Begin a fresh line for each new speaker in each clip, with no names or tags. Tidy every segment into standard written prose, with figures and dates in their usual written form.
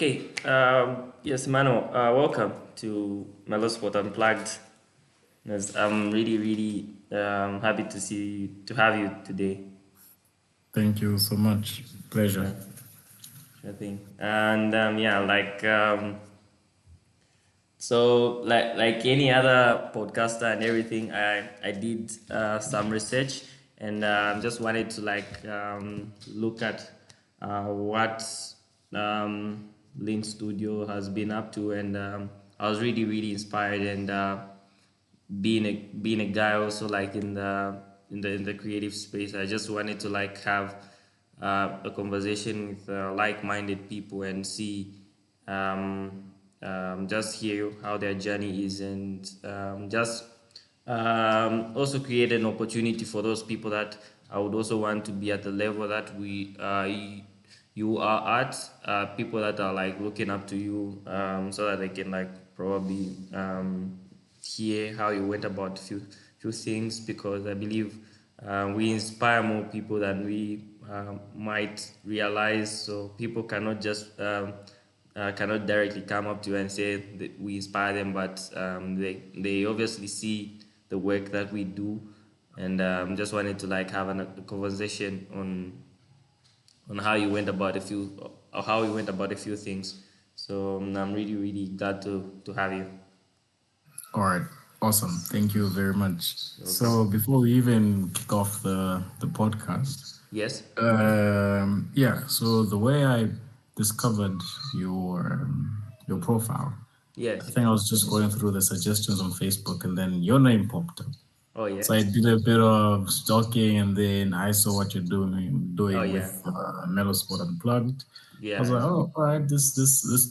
Okay. Yes, Emmanuel. Welcome to MeloSpot Unplugged. Yes, I'm really happy to have you today.
Thank you so much. Pleasure.
Yeah, sure thing. And yeah, like any other podcaster and everything, I did some research and just wanted to look at what Lint Studio has been up to, and I was really inspired, and being a guy also like in the creative space, I just wanted to have a conversation with like-minded people and see, just hear how their journey is, and just also create an opportunity for those people that I would also want to be at the level that you are at, people that are like looking up to you, so that they can like probably hear how you went about few things, because I believe we inspire more people than we might realize. So people cannot just cannot directly come up to you and say that we inspire them, but they obviously see the work that we do, and just wanted to like have a conversation on how you went about a few or how you went about a few things. So I'm really glad to have you.
All right. Awesome. Thank you very much.
Welcome.
So before we even kick off the podcast,
Yes.
yeah. So the way I discovered your profile, I
Yes.
think I was just going through the suggestions on Facebook, and then your name popped up.
Oh yeah.
So I did a bit of stalking, and then I saw what you're
Oh
doing with
yeah.
MeloSpot Unplugged. I was
Yeah.
like, oh, all right, this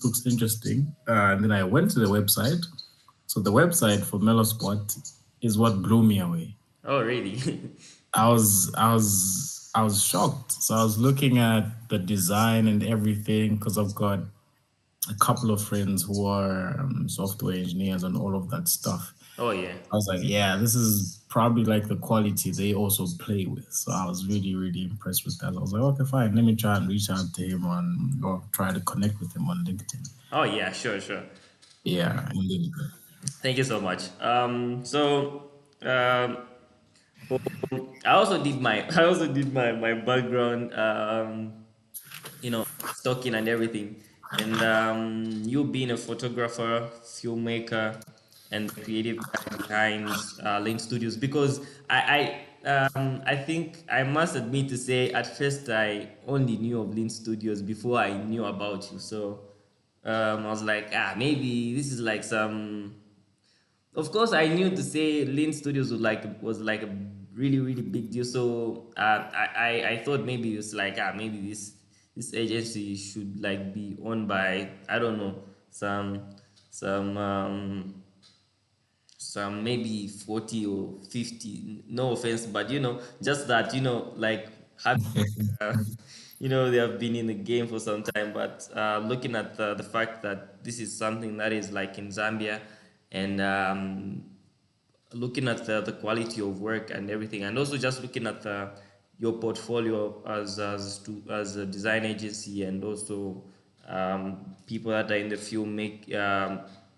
looks interesting. And then I went to the website. So the website for MeloSpot is what blew me away.
Oh really?
I was shocked. So I was looking at the design and everything because I've got a couple of friends who are software engineers and all of that stuff.
Oh yeah.
I was like, yeah, this is probably like the quality they also play with. So I was really impressed with that. I was like, okay, fine, let me try and reach out to him or try to connect with him on LinkedIn.
Oh yeah. Sure.
Yeah, and then
Thank you so much. Um, I also did my background, stalking and everything. And you being a photographer, filmmaker, and the creative guy behind Lint Studios, because I think I must admit to say at first I only knew of Lint Studios before I knew about you. So I was like, maybe this is like some. Of course, I knew to say Lint Studios was like a really big deal. So I thought maybe it's like, maybe this agency should like be owned by, I don't know, some some maybe 40 or 50. No offense, but just that, like having uh, they have been in the game for some time, but looking at the fact that this is something that is like in Zambia, and looking at the quality of work and everything, and also just looking at your portfolio as a design agency, and also people that are in the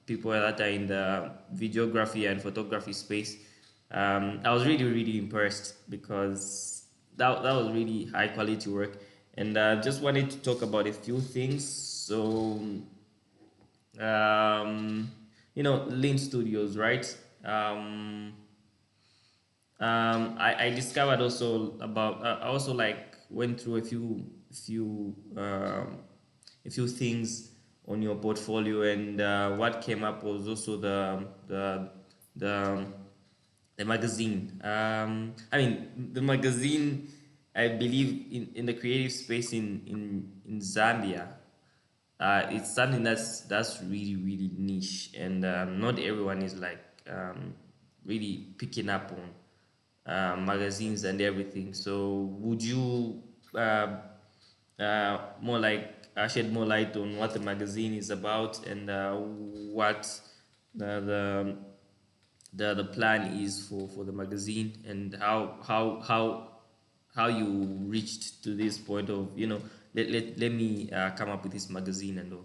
people that are in the videography and photography space. I was really impressed, because that was really high quality work, and just wanted to talk about a few things. So Lint Studios, right? Um, I discovered also about, I also like went through a few things on your portfolio, and what came up was also the the magazine. I mean, the magazine, I believe, in the creative space in Zambia, it's something that's really niche, and not everyone is like really picking up on magazines and everything. So would you more like shed more light on what the magazine is about, and what the the the plan is for the magazine, and how you reached to this point of let me come up with this magazine and all.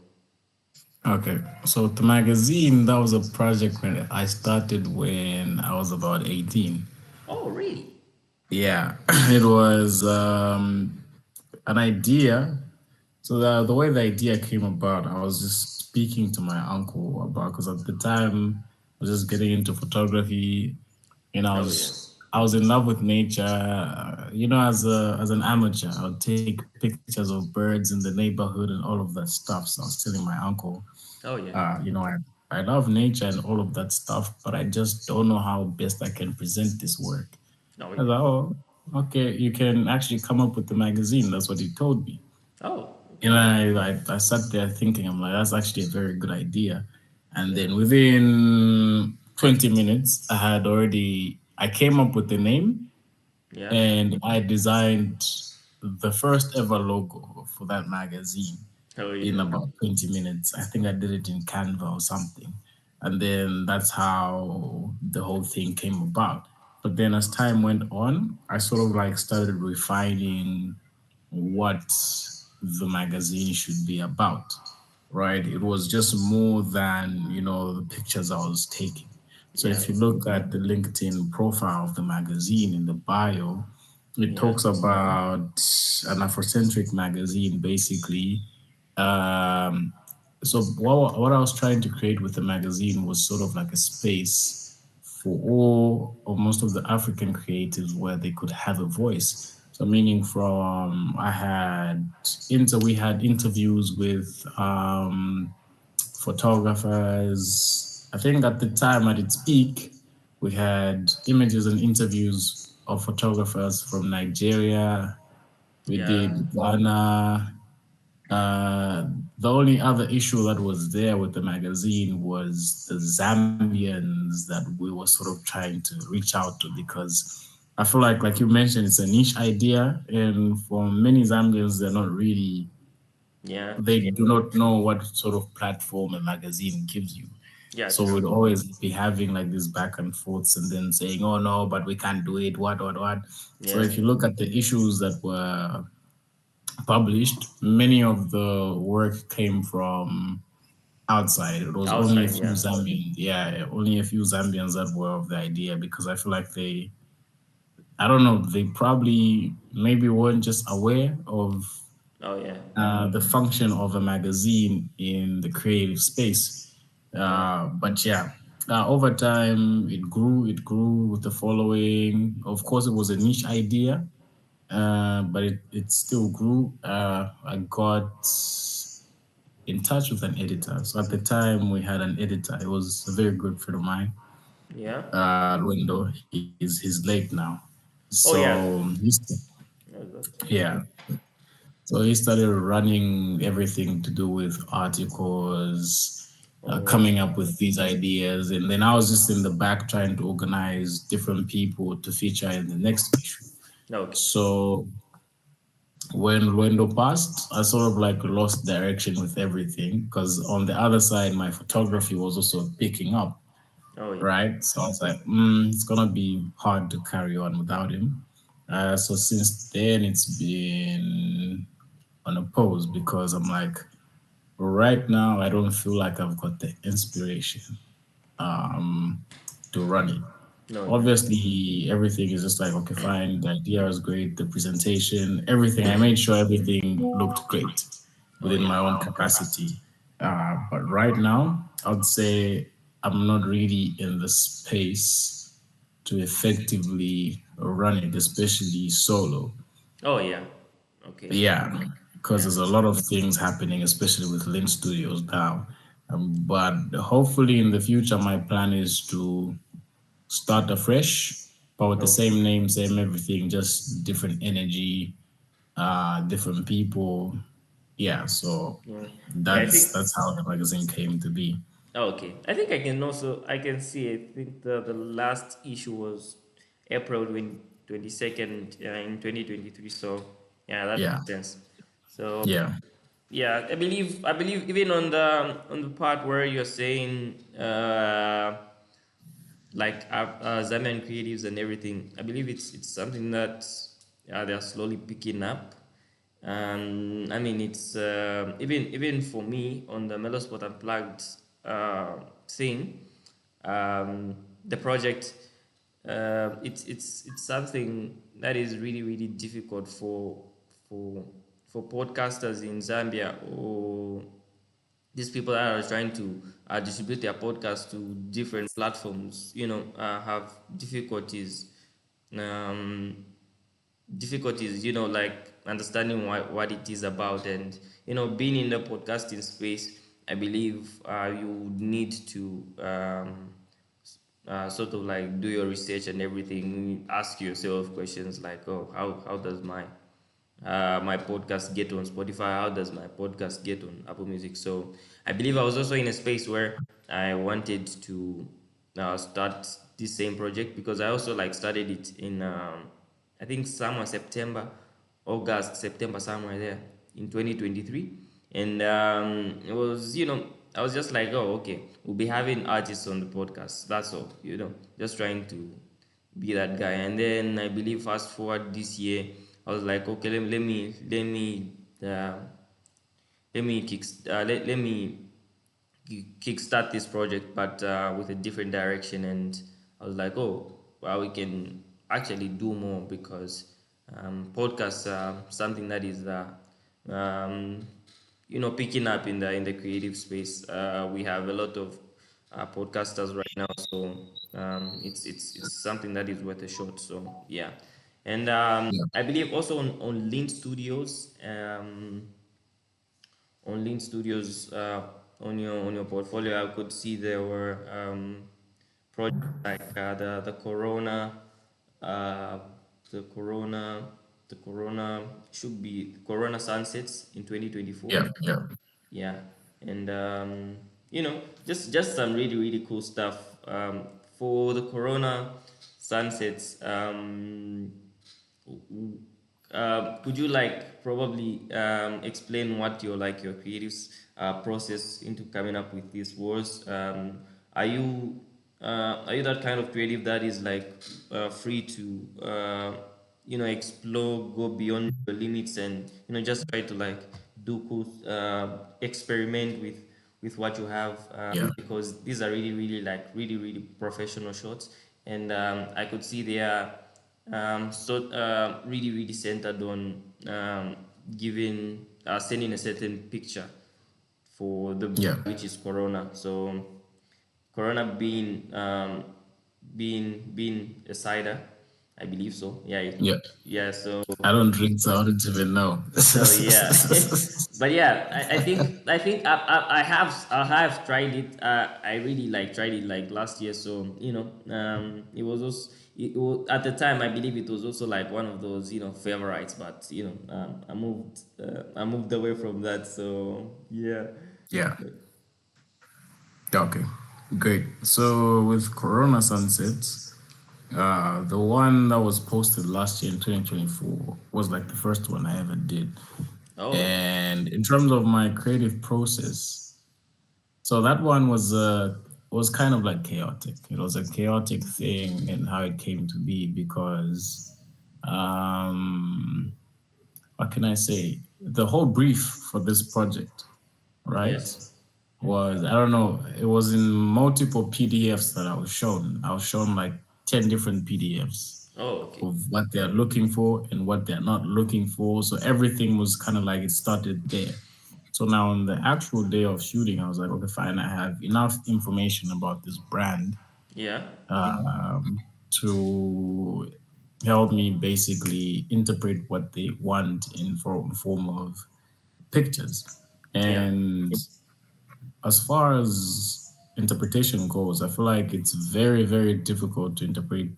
Okay, so the magazine, that was a project when I started when I was about 18.
Oh, really?
Yeah, it was an idea. So the way the idea came about, I was just speaking to my uncle about, because at the time I was just getting into photography.
Oh, yeah.
I was in love with nature. As an amateur, I would take pictures of birds in the neighborhood and all of that stuff. So I was telling my uncle,
Oh, yeah.
I love nature and all of that stuff, but I just don't know how best I can present this work.
Oh,
I was
yeah.
like, oh, okay, you can actually come up with the magazine. That's what he told me.
Oh,
And
okay.
I sat there thinking, I'm like, that's actually a very good idea. And
Yeah.
then within 20 minutes, I came up with the name
Yeah.
and I designed the first ever logo for that magazine
Oh,
in
yeah.
about 20 minutes. I think I did it in Canva or something. And then that's how the whole thing came about. But then as time went on, I sort of like started refining what the magazine should be about, right? It was just more than, the pictures I was taking. So
Yeah.
if you look at the LinkedIn profile of the magazine in the bio, it
Yeah.
talks about an Afrocentric magazine, basically. Um, so what I was trying to create with the magazine was sort of like a space for all or most of the African creatives where they could have a voice. So meaning from we had interviews with photographers. I think at the time at its peak, we had images and interviews of photographers from Nigeria. We
Yeah.
did Ghana. The only other issue that was there with the magazine was the Zambians that we were sort of trying to reach out to, because I feel like you mentioned, it's a niche idea, and for many Zambians,
Yeah.
they do not know what sort of platform a magazine gives you.
Yeah.
So
True.
we'd always be having like these back and forths and then saying, oh no, but we can't do it, what. So
Yeah.
if you look at the issues that were published, many of the work came from outside. It was only a
Outside.
few
Yeah.
Zambians, yeah, only a few Zambians that were of the idea, because I feel like I don't know, they probably maybe weren't just aware of
Oh, yeah.
the function of a magazine in the creative space.
Yeah.
But yeah, over time it grew with the following. Of course, it was a niche idea, but it still grew. I got in touch with an editor. So at the time, we had an editor. It was a very good friend of mine,
Yeah.
Luendo. He's late now.
Oh, yeah.
So
Oh, good.
yeah. So he started running everything to do with articles,
Oh.
coming up with these ideas, and then I was just in the back trying to organize different people to feature in the next issue.
Okay.
So when Luendo passed, I sort of like lost direction with everything, because on the other side, my photography was also picking up,
Oh, yeah.
right? So I was like, it's gonna be hard to carry on without him. So since then, it's been on a pause, because I'm like, right now, I don't feel like I've got the inspiration to run it.
No, yeah.
Obviously, everything is just like, okay, fine. The idea was great. The presentation, everything. I made sure everything looked great
Oh,
within
yeah.
my own capacity. But right now, I would say I'm not really in the space to effectively run it, especially solo.
Oh, yeah. Okay.
Yeah, because
Yeah.
there's a lot of things happening, especially with Lint Studios now. But hopefully, in the future, my plan is to start afresh, but with the
Okay.
same name, same everything, just different energy, different people. Yeah, so
Yeah. Yeah. I think.
that's how the magazine came to be.
Okay. I think I can see. I think the last issue was April 22nd in 2023. So yeah, that
Yeah,
makes sense. So
yeah,
yeah, I believe even on the part where you're saying like Zambian creatives and everything, I believe it's something that they're slowly picking up. I mean, it's even for me on the MeloSpot Unplugged thing, the project. It's something that is really really difficult for for podcasters in Zambia, or these people that are trying to distribute their podcast to different platforms. Have um, difficulties, like understanding what it is about. And being in the podcasting space, I believe you would need to sort of like do your research and everything. Ask yourself questions like, oh, how does my podcast get on Spotify? How does my podcast get on Apple Music? So I believe I was also in a space where I wanted to start this same project, because I also like started it in I think somewhere September, August, September, somewhere there in 2023. And it was, I was just like, oh, okay, we'll be having artists on the podcast. That's all, just trying to be that guy. And then I believe fast forward this year, I was like, okay, let me kickstart this project, but with a different direction. And I was like, oh, well, we can actually do more, because podcasts are something that is um, picking up in the creative space. We have a lot of podcasters right now, so it's something that is worth a shot. So yeah. And I believe also on Lint Studios, on your portfolio, I could see there were projects like uh, the Corona, the Corona should be Corona Sunsets in 2024.
Yeah, yeah,
Yeah. And just some really really cool stuff for the Corona Sunsets. Could you like probably explain what your creative process into coming up with these words? Are you that kind of creative that is like free to explore, go beyond your limits, and just try to like do cool, experiment with what you have,
yeah,
because these are really really like really really professional shots. And I could see they are really really centered on giving sending a certain picture for the
yeah,
brand, which is Corona. So Corona being a cider, I believe so. Yeah,
yeah.
yeah. So
I don't drink, so I don't even know.
so yeah, but yeah, I think I have tried it. I really like tried it like last year. So it was also at the time I believe it was also like one of those favorites. But I moved away from that. So yeah.
Yeah. Okay. Great. So with Corona Sunsets, the one that was posted last year in 2024 was like the first one I ever did.
Oh,
And in terms of my creative process, so that one was kind of like chaotic. It was a chaotic thing and how it came to be because um what can I say? The whole brief for this project, right?
yes.
Was I don't know, it was in multiple PDFs that I was shown. I was shown like 10 different PDFs
Oh, okay.
of what they're looking for and what they're not looking for. So everything was kind of like it started there. So now on the actual day of shooting, I was like, okay, fine, I have enough information about this brand
Yeah.
to help me basically interpret what they want in form of pictures.
Yeah.
And as far as interpretation goes, I feel like it's very, very difficult to interpret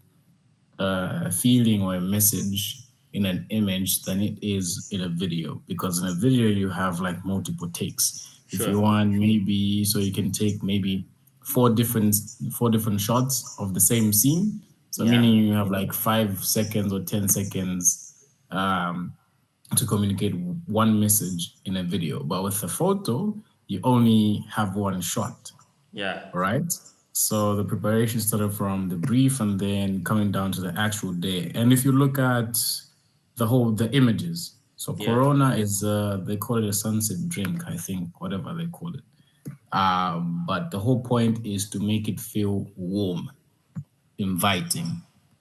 a feeling or a message in an image than it is in a video, because in a video you have like multiple takes. If
Sure.
you want, maybe so you can take maybe four different shots of the same scene. So
Yeah.
meaning you have like 5 seconds or 10 seconds to communicate one message in a video. But with a photo, you only have one shot,
Yeah.
right? So the preparation started from the brief and then coming down to the actual day. And if you look at the images, So
Yeah.
Corona is they call it a sunset drink, I think, whatever they call it. But the whole point is to make it feel warm, inviting,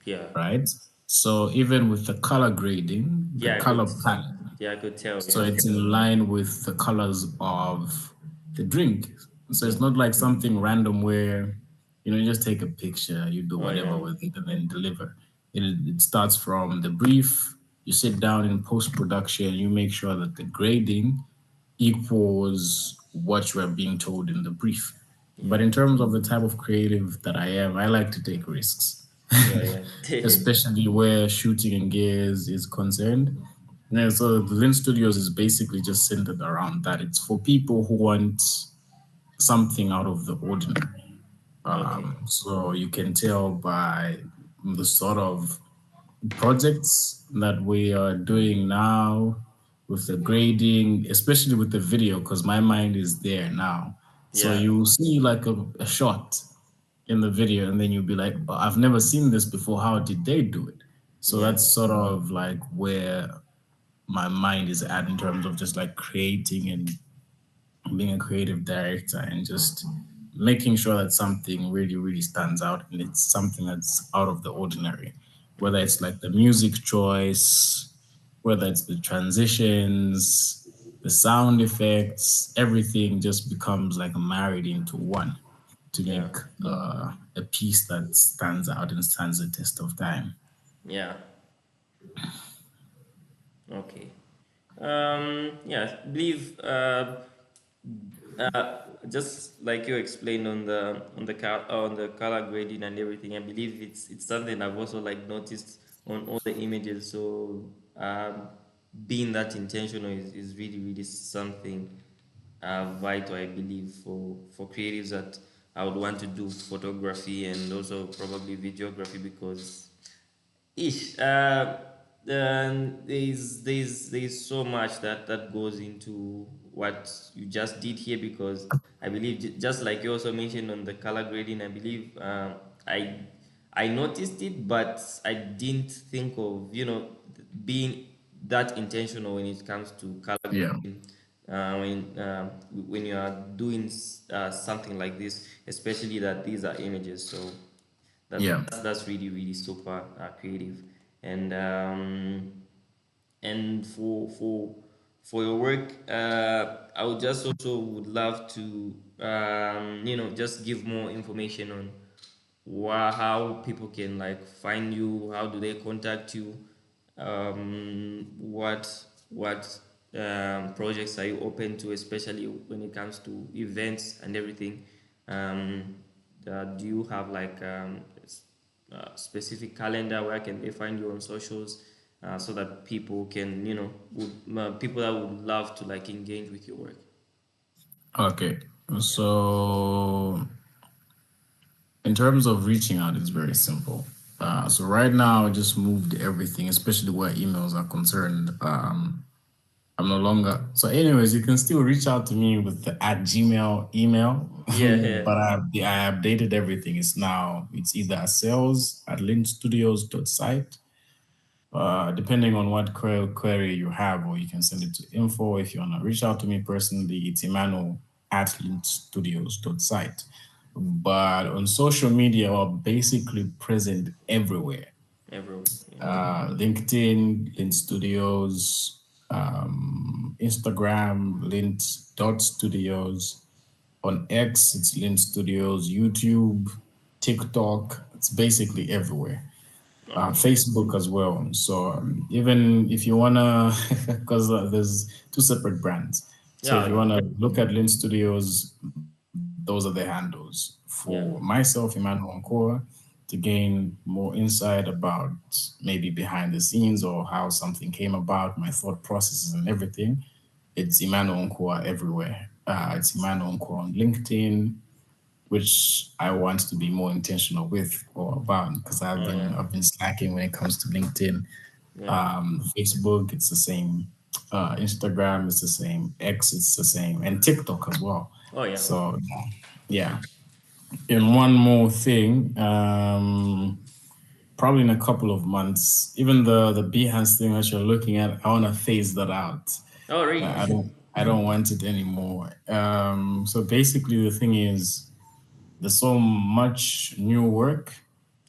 Yeah.
right? So even with the color grading, the
Yeah, I could.
color palette,
Yeah, I could tell.
so
Yeah.
it's in line with the colors of the drink. So
Yeah.
it's not like something random where you just take a picture, you do
Oh
whatever
yeah.
with it, and then deliver. It starts from the brief. You sit down in post production, you make sure that the grading equals what you are being told in the brief. But
Yeah.
in terms of the type of creative that I am, I like to take risks,
Yeah. Yeah.
especially where shooting and gears is concerned. Yeah, so the Lint Studios is basically just centered around that. It's for people who want something out of the ordinary.
Okay.
So you can tell by the sort of projects that we are doing now with the grading, especially with the video, because my mind is there now. So
Yeah.
you see like a shot in the video, and then you'll be like, "Oh, I've never seen this before. How did they do it?" So
Yeah.
that's sort of like where my mind is at in terms of just like creating and being a creative director and just making sure that something really, really stands out and it's something that's out of the ordinary. Whether
Okay.
it's like the music choice, whether it's the transitions, the sound effects, everything just becomes like married into one to
Yeah.
make a piece that stands out and stands the test of time.
Yeah. Okay. Yeah. I believe. Just like you explained on the color grading and everything, I believe it's something I've also like noticed on all the images. So being that intentional is really really something vital, I believe, for creatives that I would want to do photography and also probably videography because ish. There's so much that goes into what you just did here because I believe just like you also mentioned on the color grading, I believe I I noticed it, but I didn't think of being that intentional when it comes to color
Yeah.
grading. When you are doing something like this, especially that these are images, so
Yeah.
that's really really super creative and for your work I would just also would love to just give more information on how people can like find you, how do they contact you, what projects are you open to, especially when it comes to events and everything. um, do you have like specific calendar where can they find you on socials so that people can people that would love to like engage with your work?
Okay. So in terms of reaching out, it's very simple. So right now, I just moved everything, especially where emails are concerned. I'm no longer. So, anyways, you can still reach out to me with the at Gmail email,
Yeah, yeah.
but I updated everything. It's either sales at lintstudios.site, depending on what query you have, or you can send it to info. If you want to reach out to me personally, it's Emmanuel at lintstudios.site. But on social media, we're basically present everywhere.
Everyone. Yeah.
LinkedIn, Lint Studios, Instagram, Lint dot Studios. On X, it's Lint Studios, YouTube, TikTok. It's basically everywhere.
Okay.
Facebook as well. So even if you wanna, because there's two separate brands. So if
Yeah,
you
yeah.
wanna look at Lint Studios, those are the handles. For
Yeah.
myself, Emmanuel Nkhuwa, to gain more insight about maybe behind the scenes or how something came about, my thought processes and everything, it's Emmanuel Nkhuwa everywhere. It's Emmanuel Nkhuwa on LinkedIn, which I want to be more intentional with or about because I've
Oh
been
yeah.
I've been slacking when it comes to LinkedIn.
Yeah.
Facebook, it's the same. Instagram, it's the same. X, it's the same, and TikTok as well.
Oh yeah.
So yeah. And one more thing, probably in a couple of months. Even the Behance thing that you're looking at, I want to phase that out.
Oh, really?
I don't want it anymore. So basically, the thing is, there's so much new work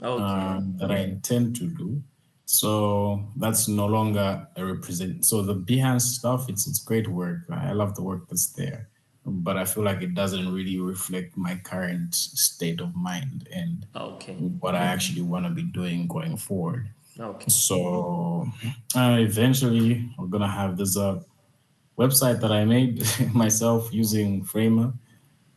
Okay.
that I intend to do. So that's no longer a represent. So the Behance stuff, it's great work. I love the work that's there, but I feel like it doesn't really reflect my current state of mind and
Okay.
what I actually want to be doing going forward.
Okay.
So eventually, we're gonna have this website that I made myself using Framer.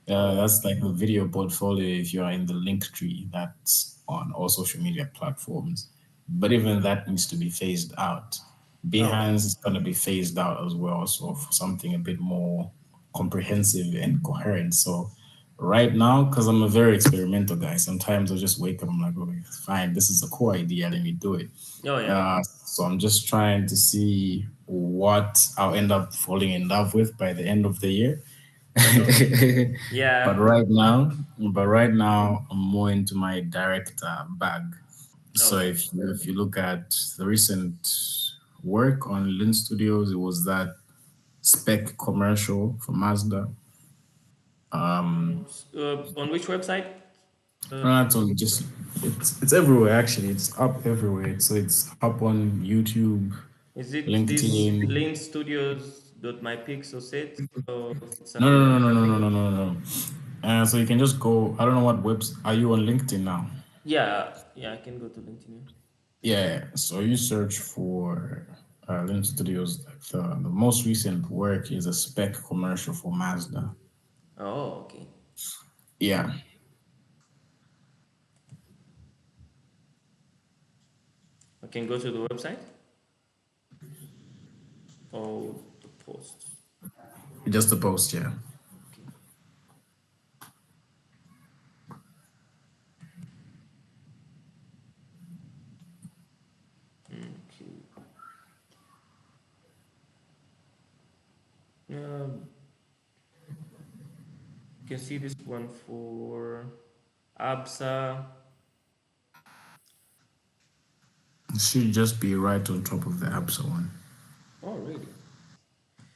Oh,
That's like the video portfolio if you are in the link tree that's on all social media platforms. But even that needs to be phased out.
oh,
Behance is going to be phased out as well. So for something a bit more comprehensive and coherent. So right now, because I'm a very experimental guy, sometimes I just wake up, I'm like, okay, fine, this is a cool idea, let me do it.
oh, yeah.
So I'm just trying to see what I'll end up falling in love with by the end of the year.
Oh,
but
yeah.
right now, but right now, I'm more into my director bag. So
Okay.
if you look at the recent work on Lint Studios, it was that spec commercial for Mazda.
On which website? Uh,
Not only just it's everywhere actually. It's up everywhere. So it's up on YouTube,
is it this
LinkedIn.
Lint Studios dot my pixel set or it's
No,
something
no,
else?
no, no, no, no, no, no, no. So you can just go. I don't know what webs. Are you on LinkedIn now?
Yeah, yeah, I can go to LinkedIn.
Yeah, so you search for Lint Studios. The most recent work is a spec commercial for Mazda.
Oh, okay.
Yeah,
I can go to the website or the post.
just the post. Yeah,
Okay. Okay. You can see this one for ABSA.
it should just be right on top of the Absa one.
Oh, really?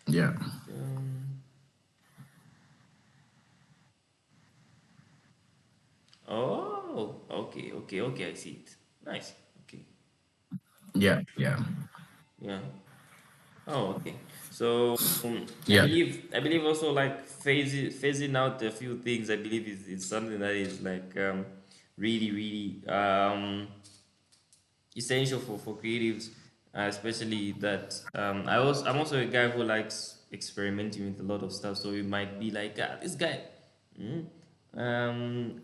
Yeah,
Um, oh, okay, okay, okay. I see it. Nice. Okay.
yeah, yeah,
Yeah. Oh, okay. So
yeah.
I believe also like phasing out a few things. I believe is something that is like really really essential for creatives, especially that I'm also a guy who likes experimenting with a lot of stuff. So it might be like this guy, mm, um,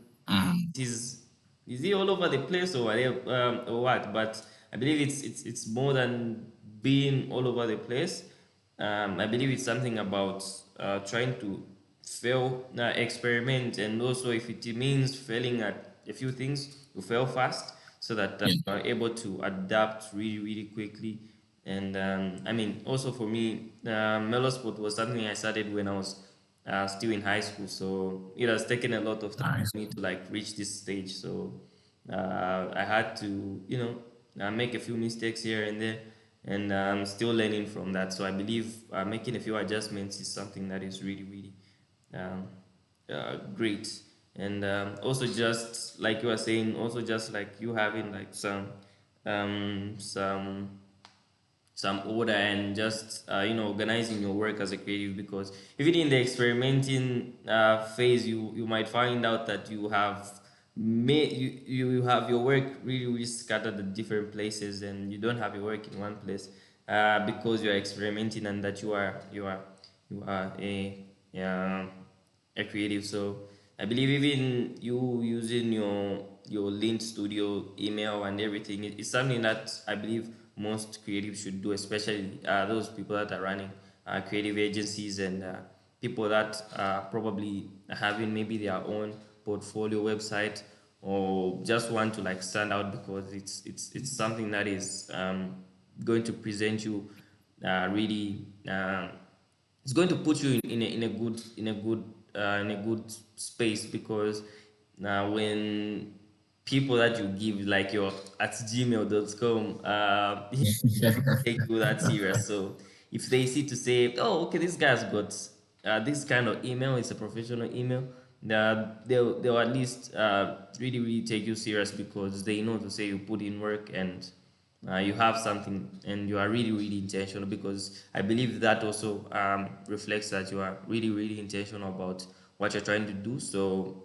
is is he all over the place or whatever, or what? But I believe it's more than being all over the place. I believe it's something about trying to fail, experiment, and also if it means failing at a few things, you fail fast so that
Yeah.
you're able to adapt really, really quickly. And I mean, also for me, MeloSpot was something I started when I was still in high school. So it has taken a lot of time
Nice.
for me to like reach this stage. So I had to, make a few mistakes here and there, and I'm still learning from that. So I believe making a few adjustments is something that is really, really um, great. And also, just like you were saying, also just like you having like um, some some order and just organizing your work as a creative, because even in the experimenting phase you might find out that you have your work really, really scattered at different places and you don't have your work in one place because you're experimenting, and that you are a creative. So I believe even you using your Lint Studio email and everything, it's something that I believe most creatives should do, especially those people that are running creative agencies and people that are probably having maybe their own portfolio website, or just want to like stand out because it's something that is going to present you really it's going to put you in a good space, because when people that you give, like your at gmail.com, take you that serious. So if they see to say, oh, okay, this guy's got this kind of email, it's a professional email, they'll at least really, really take you serious because they know to say you put in work and you have something and you are really, really intentional, because I believe that also reflects that you are really, really intentional about what you're trying to do. So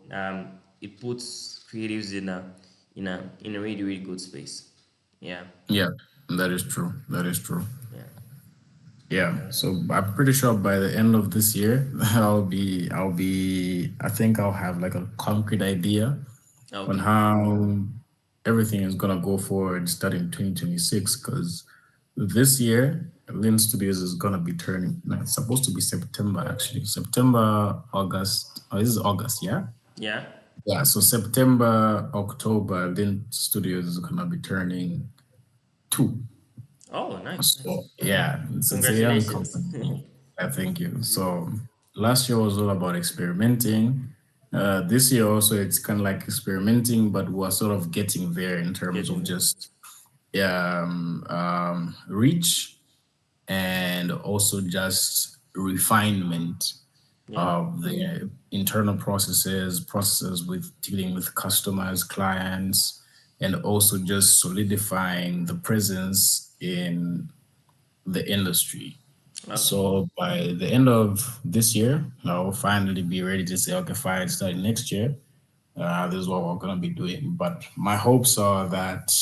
it puts creatives in a really, really good space. Yeah.
Yeah, that is true. That is true.
Yeah.
Yeah. So I'm pretty sure by the end of this year, I think I'll have like a concrete idea on
Okay.
how everything is gonna go forward starting 2026. Because this year, Lint Studios is gonna be turning. No, it's supposed to be September actually. September, August. Oh, this is August, yeah.
Yeah.
Yeah. So September, October, Lint Studios is gonna be turning two.
Oh, nice,
So
nice.
yeah, it's a young
Congratulations.
company. I thank you. So last year was all about experimenting. This year also it's kind of like experimenting, but we're sort of getting there in terms of
Getting there.
just reach and also just refinement
Yeah.
of the internal processes with dealing with customers, clients, and also just solidifying the presence in the industry.
Okay.
So by the end of this year, I'll finally be ready to say, okay, fine, starting next year, this is what we're going to be doing. But my hopes are that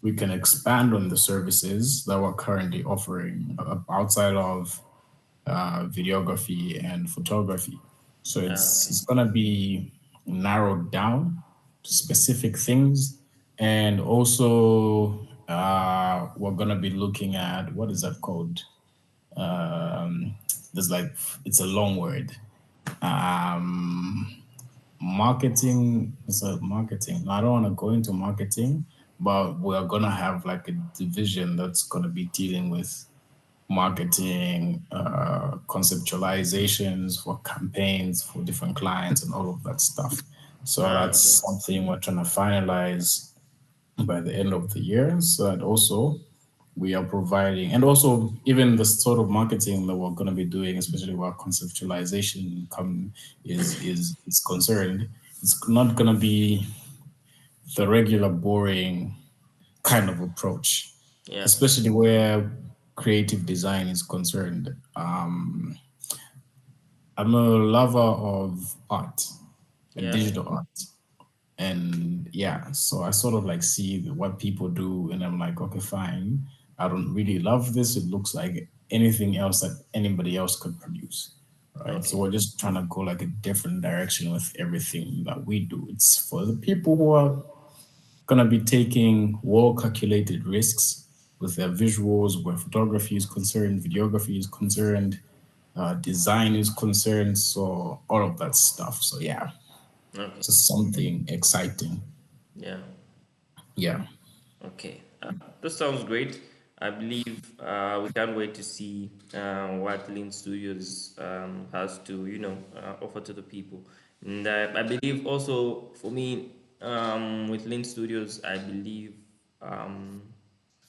we can expand on the services that we're currently offering outside of videography and photography. So
Okay.
it's gonna be narrowed down to specific things, and also we're gonna be looking at what is that called? Um, there's like it's a long word. Um, marketing. It's a marketing. I don't want to go into marketing, but we're gonna have like a division that's gonna be dealing with marketing, conceptualizations for campaigns for different clients and all of that stuff. So that's
Okay.
something we're trying to finalize by the end of the year. So that also we are providing, and also even the sort of marketing that we're going to be doing, especially where conceptualization is concerned, it's not going to be the regular boring kind of approach,
Yeah.
especially where creative design is concerned. I'm a lover of art,
Yeah.
digital art. And yeah, so I sort of like see what people do, and I'm like, okay, fine. I don't really love this. It looks like anything else that anybody else could produce. Right. So
Okay.
we're just trying to go like a different direction with everything that we do. It's for the people who are gonna be taking well calculated risks with their visuals, where photography is concerned, videography is concerned, design is concerned, so all of that stuff. So yeah,
Okay.
just something exciting.
Yeah.
Yeah,
Okay, that sounds great. I believe we can't wait to see what Lint Studios has to, offer to the people. And I believe also for me, with Lint Studios, I believe um,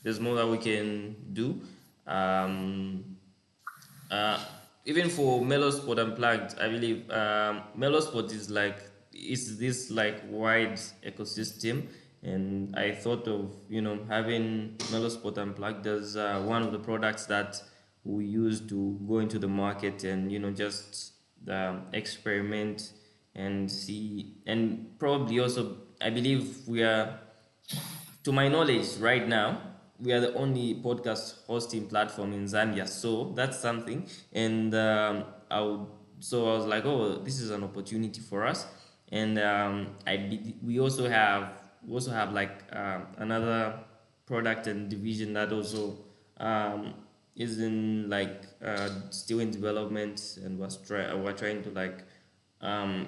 there's more that we can do. Um, uh, Even for MeloSpot Unplugged, I believe MeloSpot is this like wide ecosystem, and I thought of having MeloSpot Unplugged as one of the products that we use to go into the market and just experiment and see, and probably also I believe we are, to my knowledge, right now, we are the only podcast hosting platform in Zambia. So that's something. And so I was like, oh, this is an opportunity for us. And we also have like another product and division that also um, is in like still in development, and we're trying to like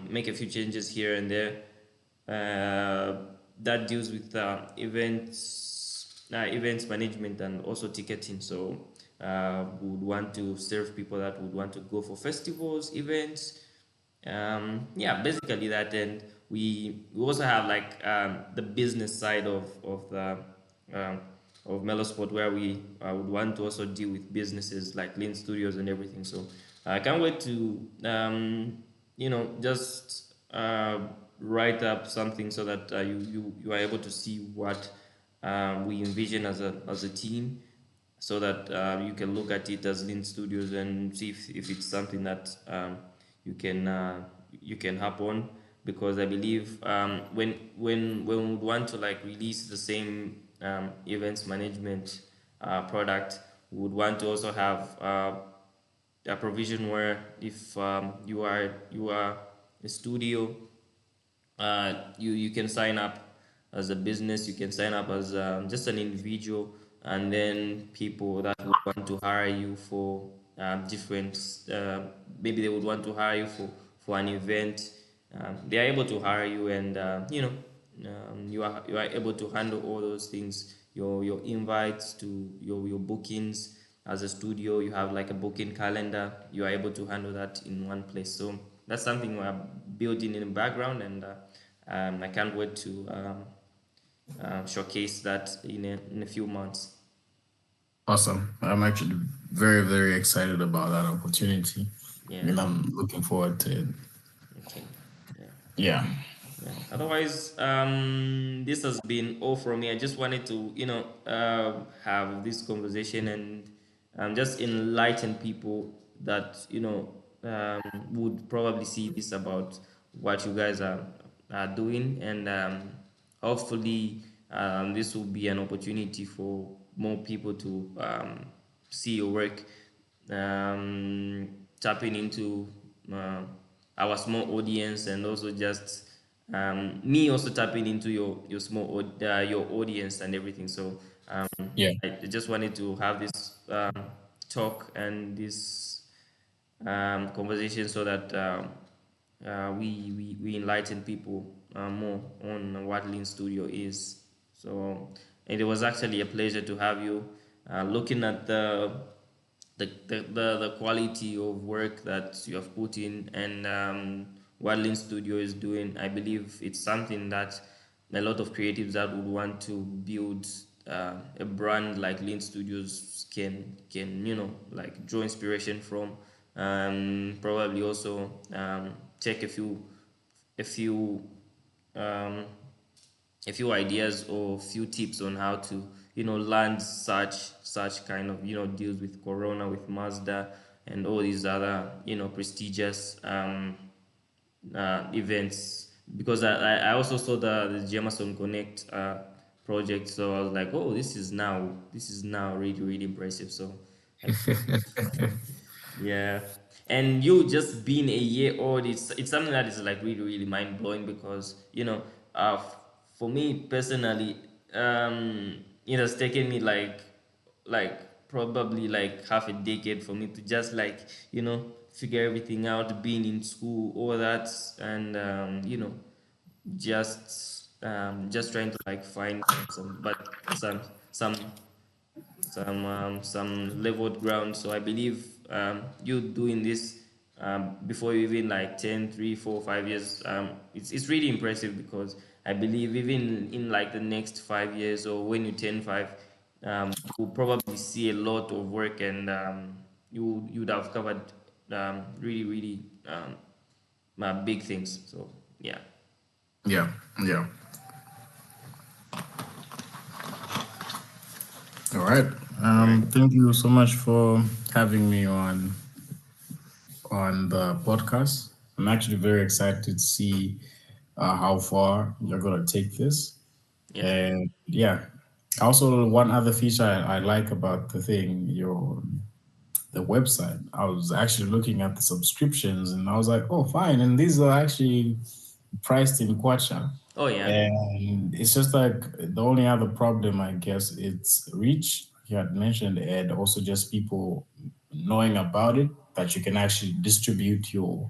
make a few changes here and there that deals with events management and also ticketing. So we would want to serve people that would want to go for festivals, events, yeah, basically that. And we also have like the business side of the um, of MeloSpot, where we would want to also deal with businesses like Lint Studios and everything. So I can't wait to just write up something so that you are able to see what we envision as a team, so that you can look at it as Lint Studios and see if it's something that you can you can hop on. Because I believe when we want to like release the same events management product, we would want to also have a provision where if you are a studio, you can sign up as a business, you can sign up as just an individual, and then people that would want to hire you for different maybe they would want to hire you for an event. They are able to hire you, and you are able to handle all those things, your invites to your bookings. As a studio, you have like a booking calendar, you are able to handle that in one place. So that's something we are building in the background, and I can't wait to showcase that in a few months.
Awesome. I'm actually very, very excited about that opportunity.
Yeah.
And I'm looking forward to it.
Okay. Yeah.
Yeah.
Yeah. Otherwise, this has been all from me. I just wanted to, have this conversation and just enlighten people that, would probably see this about what you guys are doing. And hopefully, this will be an opportunity for more people to see your work, tapping into our small audience, and also just me also tapping into your your audience and everything. So
Yeah.
I just wanted to have this talk and this conversation, so that we enlighten people more on what Lean Studio is. So, and it was actually a pleasure to have you. Looking at the quality of work that you have put in, and what Lint Studio is doing, I believe it's something that a lot of creatives that would want to build a brand like Lint Studios can like draw inspiration from. Probably also take a few um, a few ideas or few tips on how to land such kind of deals with Corona, with Mazda, and all these other prestigious events. Because I also saw the Jameson Connect project, so I was like, oh, this is now really really impressive. So I, yeah. And you just being a year old, it's something that is like really, really mind blowing. Because, for me personally, it has taken me like probably like half a decade for me to just like, figure everything out, being in school, all that, and just trying to like find some some leveled ground. So I believe you doing this before you even like 10, 3, 4, 5 years, it's really impressive. Because I believe even in like the next 5 years, or when you turn five, we'll probably see a lot of work, and you'd have covered really really big things. So yeah.
Yeah. Yeah. All right.
All right.
Thank you so much for having me on the podcast. I'm actually very excited to see how far you're gonna take this.
Yeah.
And yeah, also one other feature I like about the thing, the website. I was actually looking at the subscriptions, and I was like, oh, fine. And these are actually priced in Kwacha.
Oh yeah.
And it's just like the only other problem, I guess, it's reach. You had mentioned, and also just people knowing about it, that you can actually distribute your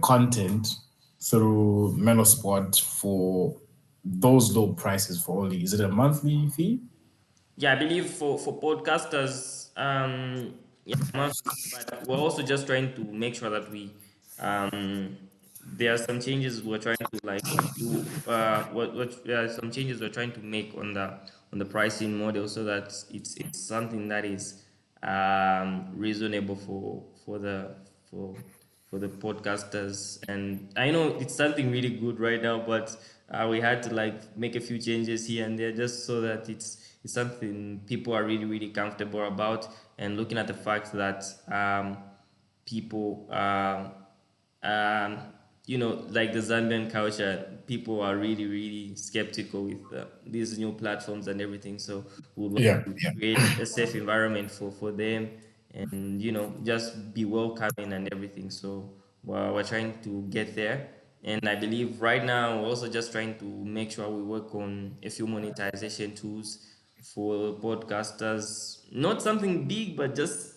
content through MeloSpot for those low prices for only. Is it a monthly fee?
Yeah, I believe for podcasters, yeah, monthly, but we're also just trying to make sure that we there are some changes we're trying to like do. What there are some changes we're trying to make on the pricing model so that it's something that is reasonable for for the podcasters. And I know it's something really good right now, but we had to like make a few changes here and there just so that it's something people are really comfortable about. And looking at the fact that people um, like the Zambian culture, people are really skeptical with these new platforms and everything. So we would want
Yeah,
to
yeah,
create a safe environment for them, and just be welcoming and everything. So we're trying to get there, and I believe right now we're also just trying to make sure we work on a few monetization tools for podcasters. Not something big, but just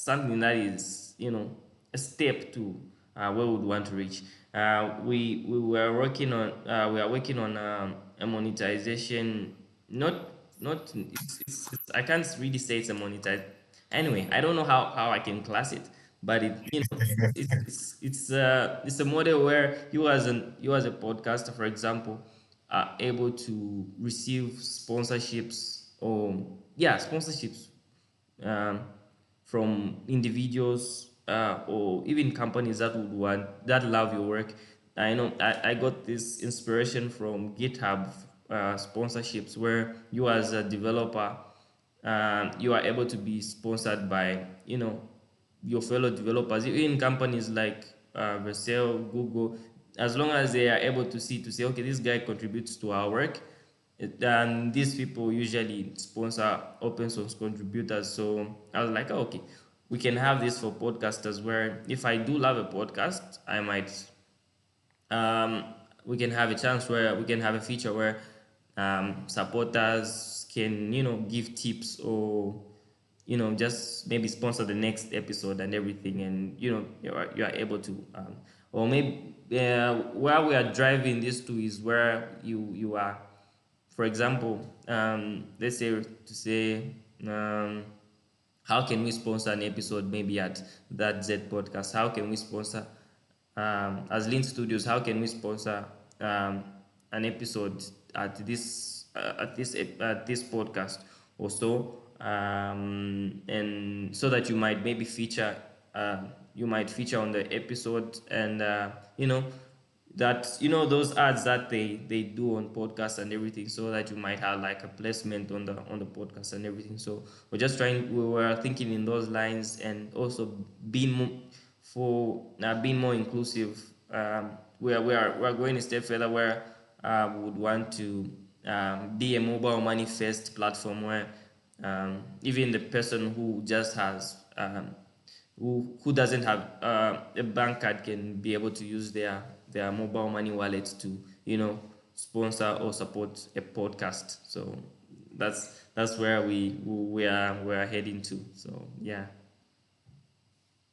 something that is a step to where we would want to reach. We are working on a monetization. Not I can't really say it's a monetize. Anyway, I don't know how I can class it, but it's a model where you as a podcaster, for example, are able to receive sponsorships, or yeah, sponsorships um, from individuals or even companies that love your work. I know I got this inspiration from GitHub sponsorships, where you as a developer, you are able to be sponsored by your fellow developers, even companies like Vercel, Google, as long as they are able to say, okay, this guy contributes to our work. And these people usually sponsor open source contributors. So I was like, oh, okay, we can have this for podcasters, where if I do love a podcast, I might um, we can have a chance where we can have a feature where supporters can give tips, or just maybe sponsor the next episode and everything. And you are able to or maybe where we are driving this to is where you are, for example, let's say um, how can we sponsor an episode maybe at that Z podcast? How can we sponsor as Lint Studios? How can we sponsor an episode at this podcast or so? And so that you might feature on the episode, and that those ads that they do on podcasts and everything, so that you might have like a placement on the podcast and everything. So we were thinking in those lines, and also being more inclusive. We are going a step further, where we would want to be a mobile money first platform, where even the person who just has who doesn't have a bank card can be able to use their mobile money wallet to sponsor or support a podcast. So that's where we are heading to. So yeah.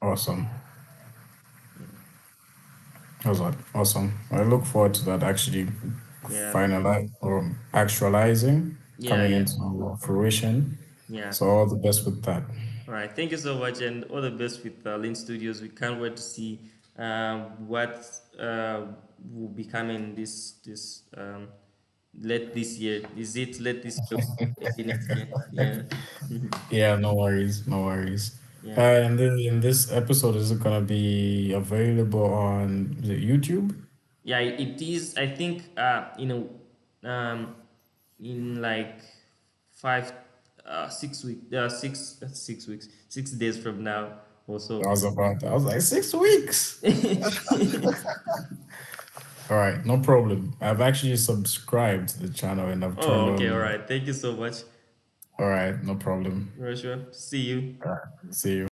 awesome. Awesome. I look forward to that actually
Yeah.
finalize or actualizing,
Yeah.
coming
Yeah.
into fruition.
Yeah.
So all the best with that.
All right. Thank you so much, and all the best with Lint Studios. We can't wait to see what will be coming this let this year. Is it let this year? Early next year. Yeah.
Yeah, no worries, no worries.
Yeah.
And then in this episode, is it gonna be available on the YouTube?
Yeah. It is. I think in like 6 weeks, 6 weeks, 6 days from now or so.
I was like 6 weeks. All right, no problem. I've actually subscribed to the channel and I've turned
Oh, okay, all
on.
right. Thank you so much.
All right, no problem.
Sure. See you.
All right, see you.